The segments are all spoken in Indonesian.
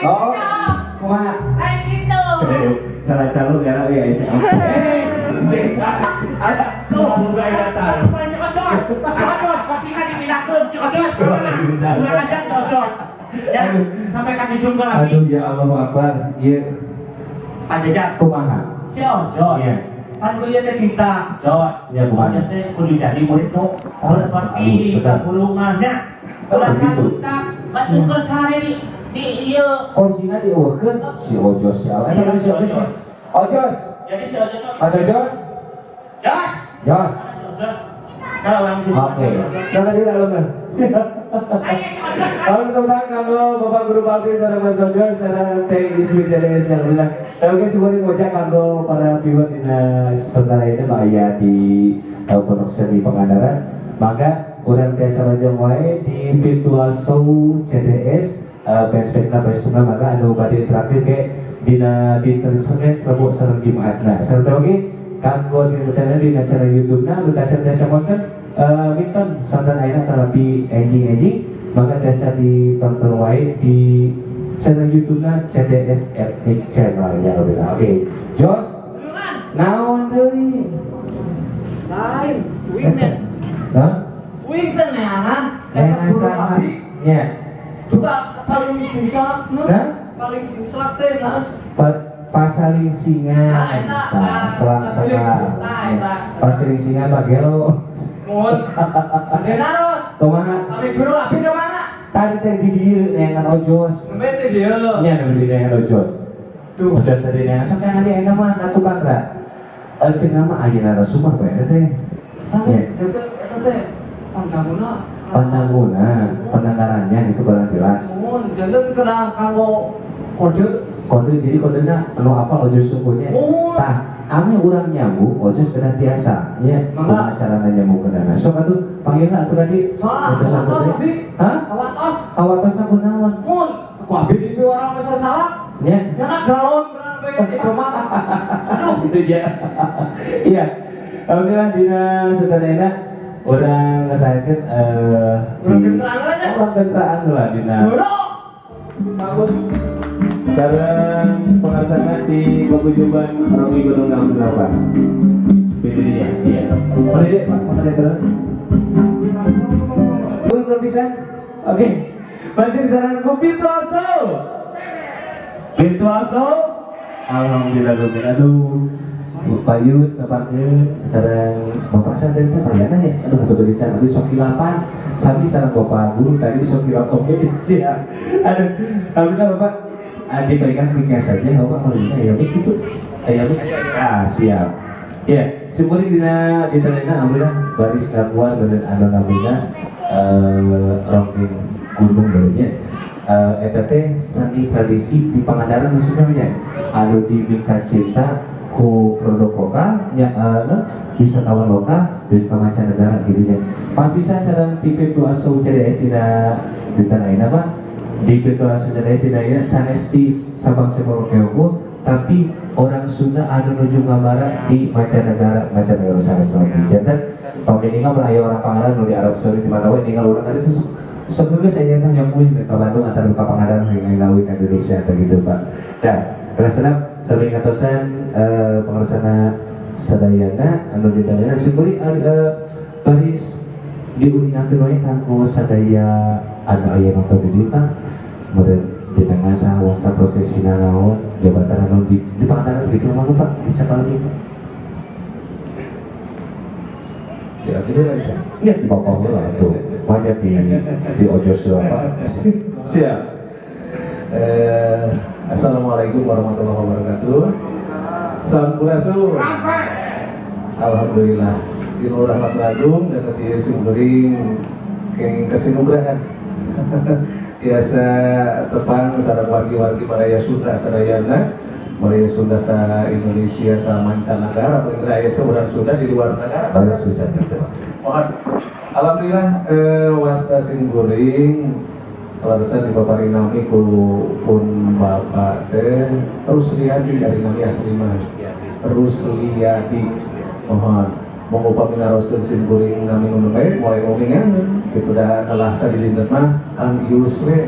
Oh, kumaha? Kayak gitu. Salah calon ya ya Aisyah. Ada tuh bukan datang. Pastikan dipindahkan si Ojos. Kurang ajar si Ojos. Ya, sampai kaki jungkir lagi. Aduh ya Allahu Akbar. Iya. Panjajak. Kumaha? Si Ojos. Iya. Kan kuliah teh kita, Jos. Ya, kumaha? Ojos teh kudu jadi murid nu berbakti di gulungannya. Ulah kaduta, batu ke sare di ieu. Konsina dieuwekeun si Ojos ya Allah. Iya, Si Ojos. Ojos. Jadi si Ojos. Mas Ojos. Jos. Jos. Jos. Kalau langsung. Oke. Jangan di dalamnya. Siap. Ayo si Ojos. Kalau tentang kanggo Bapak Guru Bakti sareng Mas Ojos sareng Teh Iswi Jelis yang bilang. Oke syukurin wajah kanggo para pihak dinas saudara ini aya di Pondok Seni Pangandaran. Maka urang biasa rajang wae di virtual show CDS Facebookna maka anu badhe terakhir ke dina dinten Senin Rebo sareng Jumatna. Sarta oge kanggo dina acara YouTube-na anu acara desa konten minten santan ayeuna terapi enjing maka desa ditonton wae di channel YouTube-na CDS Ethnic Channel ya udah. Oke. Jos. Naon deui? Lain, wingnet. Hah? Wingnet neangan. Yang salah. Nya. Juga paling singsak, nu. Hah? Paling singsak teh naos. Pasaling singa, selang-selang. Pasaling singa bagelo. Mun. Ade naros. Kumaha? Kami guru api ke mana? Tadi teh di dieu neangan Ojos. Sampai teh dia. Nya nu di neangan Ojos. Tuh, Ojos tadi neangan sok kan adi enak mah atuh bakra. Cek nama ayeuna Rasumah bae teh. Sanes eta teh pandangunna. Pendengarannya itu kurang jelas. Mun janten kena kanggo kode. Jadi kodenya anu apa Ojos sukunya. Tah, ame urang nyambung Ojos kena tiasa. Nya, kumaha carana nyambung kenana. Sok atuh panggilna atuh tadi. Soalna awatos abi. Hah? Awatos. Awatosna kunaon? Mun, aku abi di orang masa salah. Nya. Nyana galon beran pengen dikomat. Aduh, itu aja. Iya. Alhamdulillah dina saudara orang ngesayakeun Urang gentraan aja. Orang gentraan lah dina. Guru. Bagus. Sareng pengarsana di Paguyuban Romi Gunung Gaung Sunapa. Bibirnya. Iya. Mari deh, Pak. Mari terus. Belum bisa? Oke. Masih sareng ku Pirtuaso. Pirtuaso. Alhamdulillah aduh. Pak Yus tepakeun sareng Bapak sadar teh payana ya. Aduh betul bicara tapi sok kilapan. Sami sareng Bapak Guru tadi sok kilapan siap. Aduh, alhamdulillah Bapak adi pegang miknya saja Bapak mau ya mik itu. Ya mik. Ah, siap. Ya, syukuri dina diterena alhamdulillah baris ramuan dan anu namina rongking gunung barunya. Eta teh seni tradisi di Pangandaran khususnya anu diminta cinta ku produk lokal nya wisatawan lokal dan mancanegara gitu ya. Pas bisa sareng di virtual show CDS di tanah ayeuna Pak. Di virtual show CDS dina sanes di Sabang Semarang tapi orang Sunda anu nuju gambaran di mancanegara sanes lagi. Jantan tahun ini kan aya orang Pangandaran nu di Arab Saudi di mana wae ninggal urang tadi tuh sebelumnya saya nyata nyamui ke Bandung antara ke Pangandaran yang ngawin Indonesia begitu Pak. Dah, terus sering ngatosan pengersana sadayana anu ditanya syukuri baris diuningakeun wae kanggo sadaya anu aya nonton di dieu Pak. Kemudian dina ngasa wasta prosesina naon jabatan anu di Pangandaran gitu mah Pak bisa kalau gitu. Ya gitu aja. Ya di bawah lah tuh. Banyak di Ojos apa. Siap. Assalamualaikum warahmatullahi wabarakatuh. Sampurasun. Alhamdulillah. Di rahmat agung dan di sumring kenging kasinugrahan. Biasa tepang sareng wargi-wargi Maraya Sunda sadayana, Maraya Sunda sa Indonesia sa mancanegara, Maraya seberang Sunda di luar negara. Harus bisa gitu. Mohon. Alhamdulillah wasta simguring alasan di Bapak Rinami pun Bapak teh terus liadi dari nami asli mah terus liadi mohon mengupami naroskeun simkuring nami nu baik mulai ngomongan gitu dah adalah sadilinten mah Kang Ius we.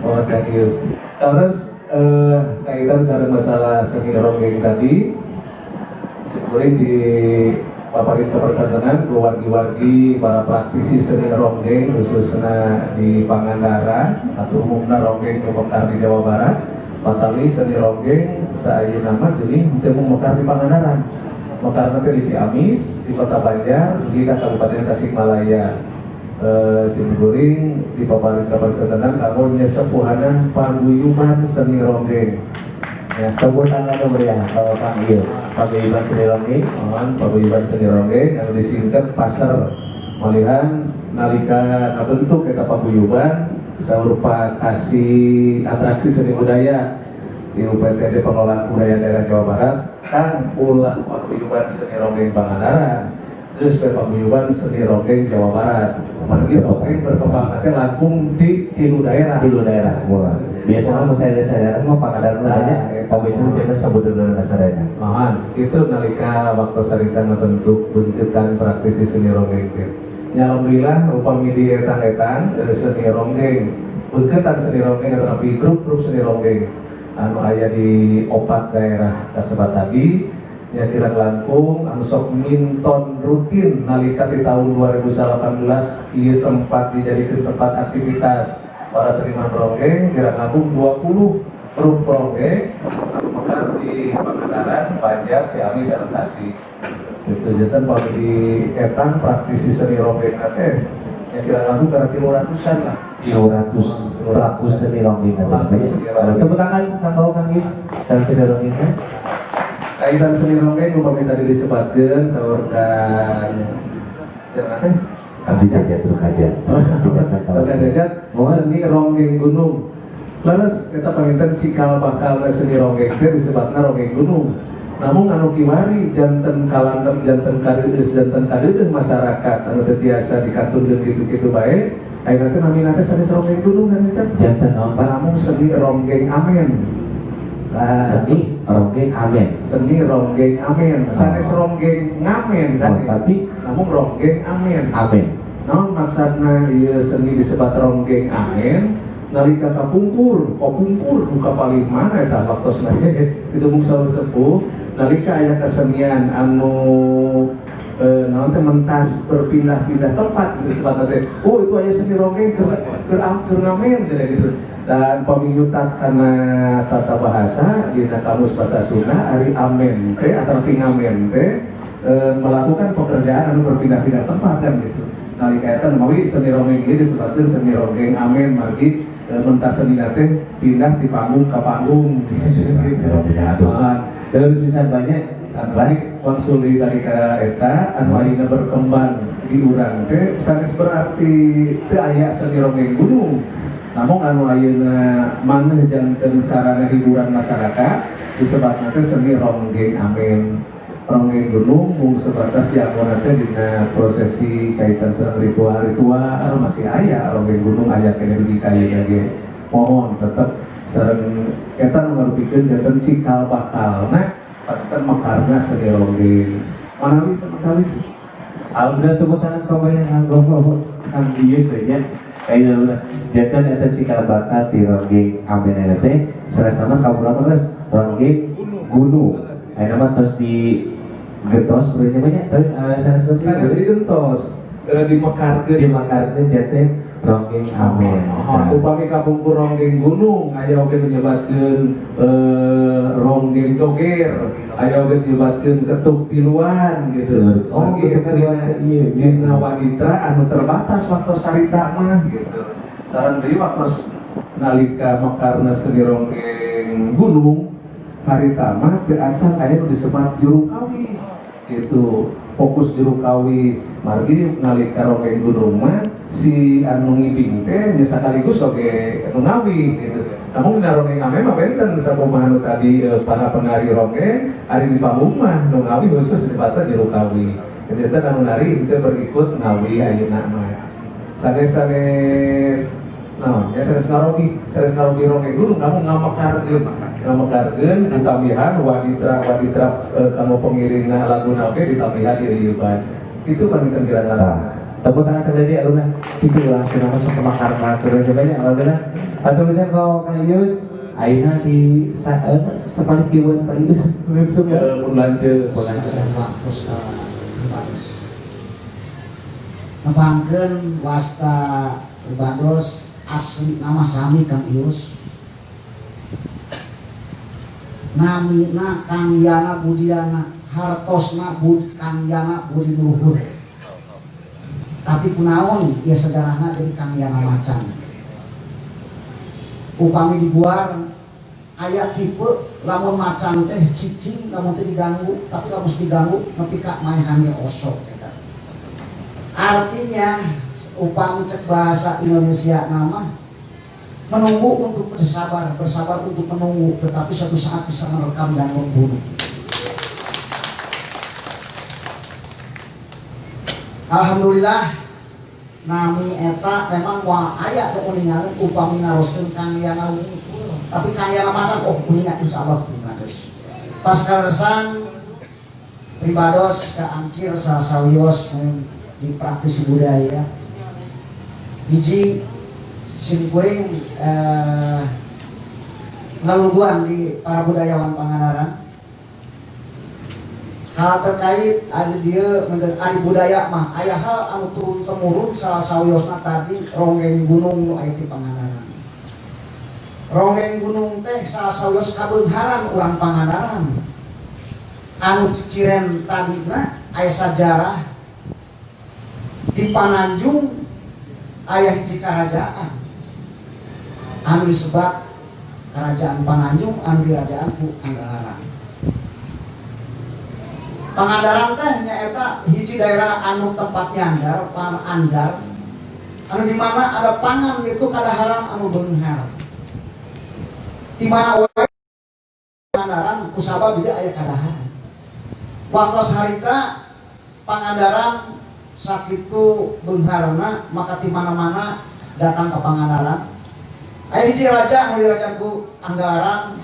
Oh Kang Ius. Terus kaitan sareng masalah seni ronggeng tadi, sekuring di paparin kepersantenan keluargi-wargi para praktisi seni ronggeng khususnya di Pangandaran atau umumnya ronggeng mekar di Jawa Barat. Patali seni ronggeng saya nama jadi temu mekar di Pangandaran. Mekar nanti di Ciamis, di Kota Banjar, di Kabupaten Tasikmalaya. Simkuring di paparin kepersantenan kamu nyesepuhanan paguyuban seni ronggeng. Ya, tepuk tangan dong ya kalau Kang Ius. Paguyuban seni ronggeng. Paguyuban seni ronggeng yang disingkat pasar malihan nalika bentuk kita paguyuban berupa kasih atraksi seni budaya di UPTD Pengelolaan Budaya Daerah Jawa Barat kan ulah paguyuban seni ronggeng Pangandaran terus paguyuban seni ronggeng Jawa Barat kemarin ronggeng berkembang nanti langsung di tilu daerah mulai biasanya mau saya mau Pangandaran banyak itu kita sebut dengan dasarnya itu nalika waktu sarita ngebentuk buntutan praktisi seni ronggeng ya alhamdulillah upami di etang-etang seni ronggeng buntutan seni ronggeng tetapi grup seni ronggeng anu aya di opat daerah kasebat tadi nyatiran langkung anu sok minton rutin nalika di tahun 2018 ieu tempat dijadikan tempat aktivitas para seniman ronggeng kira langkung 20 grup ronggeng mekar di Pangandaran, Banjar, Ciamis, dan Tasik. Itu jantan kalau di etang praktisi seni ronggeng teh yang kira langkung kira 300-an lah. 300 pelaku seni ronggeng. Kalau tepuk tangan Kang Ius, sareng seni ronggengnya. Kaitan seni ronggeng upami tadi disebutkeun saurkan jangan teh Abdi Jajat Rukaja. seni ronggeng gunung. Laras kita panginten cikal bakal seni ronggeng teh disebutna ronggeng gunung. Namun anu kiwari janten kalandep janten kadeudeuh masyarakat anu teu tiasa dikatunkeun kitu-kitu bae. Ayeuna teh namina teh seni ronggeng gunung kan eta. Janten naon Pak? Namun seni ronggeng amen. Seni ronggeng amen. Seni ronggeng amen. Sanes ronggeng ngamen sanes. Tapi namun ronggeng amen. amen. Naon maksudna ieu seni disebut ronggeng amen? Nalika kapungkur buka paling mana eta waktosna itu mung saur sepuh nalika aya kesenian anu naon teh mentas berpindah-pindah tempat gitu sebabna teh oh itu aya seni ronggeng keur ngamen gitu dan pamilutat kana tata bahasa dina kamus basa Sunda ari amen teh atau pingamen teh melakukan pekerjaan anu berpindah-pindah tempat kan gitu nalika eta mawi seni ronggeng ieu disebutkeun seni ronggeng amen margi mentas seni teh pindah di panggung ke panggung Terus bisa banyak baik konsuli dari eta anu ayeuna berkembang di urang teh sanes berarti teu aya seni ronggeng gunung namun anu ayeuna maneh janten sarana hiburan masyarakat disebutna teh seni ronggeng amen ronggeng gunung mung sebatas dianggona teh dina prosesi kaitan sareng ritual masih aya ronggeng gunung aya kene di kayu ge mohon tetep sareng eta nu ngarupikeun janten cikal bakalna paten mekarna seni ronggeng manawi sementawis alhamdulillah tepuk tangan kebayang Kang Ius saja kayak janten eta cikal bakal di ronggeng amen eta teh sarasama kaburang geus ronggeng gunung ayeuna mah tos di gentos berarti banyak tapi sanes di gentos dimekarkeun janten ronggeng amen. Upami kapungkur ronggeng gunung aya oge nyebatkeun ronggeng doger aya oge nyebatkeun ketuk tiluan gitu. Oh gitu dina wanita anu terbatas waktu sarita mah gitu. Saran deui waktu nalika mekarna seni ronggeng gunung harita mah teu acan aya nu disebat juru kawi gitu. Fokus juru kawi margi nalika ronggeng gunung mah si anu ngibing teh nya sakaligus oge anu ngawi gitu. Namun dina ronggeng amen mah benten sakumaha anu tadi para penari ronggeng ari di panggung mah nu ngawi khusus disebutna juru kawi. Jadi eta anu nari teh berikut ngawi ayeuna mah. Sanes-sanes naon ya sanes ngarogi ronggeng gunung namun ngamekarkeun ditambihan waditra kanu pengiringna laguna oge ditambihan di ieuban. Itu kan kira-kira Tepuk tangan sekali aluna. Itu langsung masuk ke makar-makar banyak aluna. Atau misalnya kalau Kang Yus aina di sepalik kieuan Kang Yus langsung ya. Lanjut. Bagus bagus. Nebangkeun wasta Ribados asli nama sami Kang Ius. Namina Kang Yana Budiana, hartosna Kang Yana Budi Luhur. Tapi kunaon ya sejarahna jadi Kang Yana Macan. Upami dibuar aya tipe lamun macan teh cicing lamun teh diganggu, tapi lamun diganggu nepi ka maehannya osok. Artinya upami cek bahasa Indonesia nama menunggu untuk bersabar untuk menunggu, tetapi suatu saat bisa merekam dan membunuh. Alhamdulillah nami eta memang wah aya teu ningali upami naroskeun Kang Yana wungkul, tapi Kang Yana masak kuningat insyaallah Ribados. Pas karesan Ribados kaangkir sasawios di praktisi budaya. Hiji simkuring ngaluguan di para budayawan Pangandaran. Hal terkait ada dia ada budaya mah aya hal anu turun temurun salah sawiosna tadi ronggeng gunung nu aya di Pangandaran. Ronggeng gunung teh salah sawios kabeungharan urang Pangandaran. Anu ciren tadina aya sajarah di Pananjung aya hiji karajaan anu disebat Kerajaan Pananjung anu dirajaan ku Anggaran. Pangandaran teh nyaeta hiji daerah anu tempatnya Anggar, Anggar anu di mana ada pangan itu kadaharan anu beunghar. Di mana wae Pangandaran kusabab dia aya kadaharan. Waktu harita Pangandaran sakitu beungharna maka di mana-mana datang ke Pangandaran. Aya hiji raja anu dirajaan ku Anggaran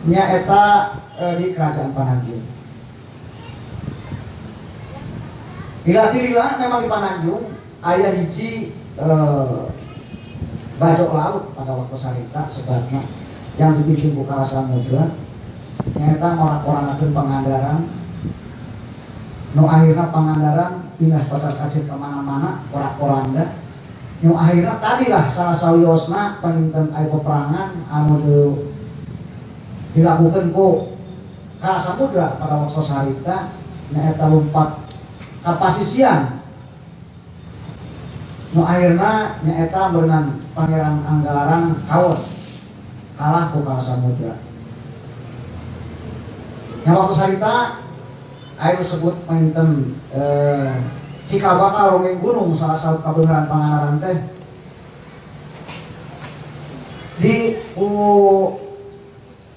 nyaeta di Kerajaan Pananjung. Bila memang di Pananjung aya hiji bajok laut pada waktu sarita sebabnya yang dipimpin ku Kala Samudra nyaeta ngorak-oranakeun Pangandaran. Nu akhirna Pangandaran pindah pasar kacir kemana-mana korak-koranda. Nu akhirna tadilah salah sawiosna panginten aya peperangan anu dilakukeun ku Kala Samudra pada waktu sarita nyaeta lumpat kapasisian. Nu akhirna nyaeta berenang Pangeran Anggaran kawan kalah ku Kala Samudra. Nya waktu sarita aya disebut panginten Cikabakal ronggeng gunung salah satu kabeungharan Pangandaran teh di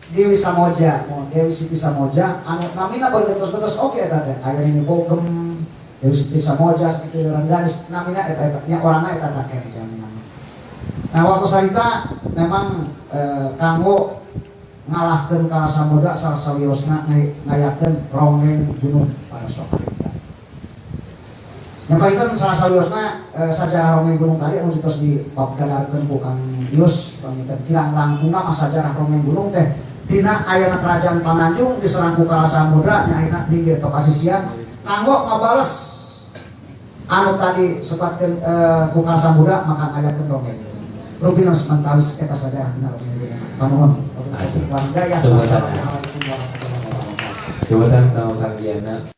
Dewi Samoja, Dewi Siti Samoja anu namina bergetos-getos oke eta teh aya ini Bogem Dewi Siti Samoja seperti Rengganis namina eta nya orangna eta teh kene jaminna. Nah waktu sarita memang kanggo ngalahkeun Kala Samudra salah sawiosna ngayakeun ronggeng gunung pada sok harita. Nyampaikan salah sawiosna sajarah ronggeng gunung tadi anu ditos di papadarkeun ku Kang Yus panginten kirang langkungna mah sajarah ronggeng gunung teh tina ayana Kerajaan Pananjung diserang ku Kala Samudra nya ayeuna pinggir kapasisian kanggo ngabales anu tadi sepatkeun ku Kala Samudra maka ngayakeun ronggeng. Rugi nos mantawis eta sajarah tina ronggeng gunung. Panuhun. Coba tahu Kang Yana.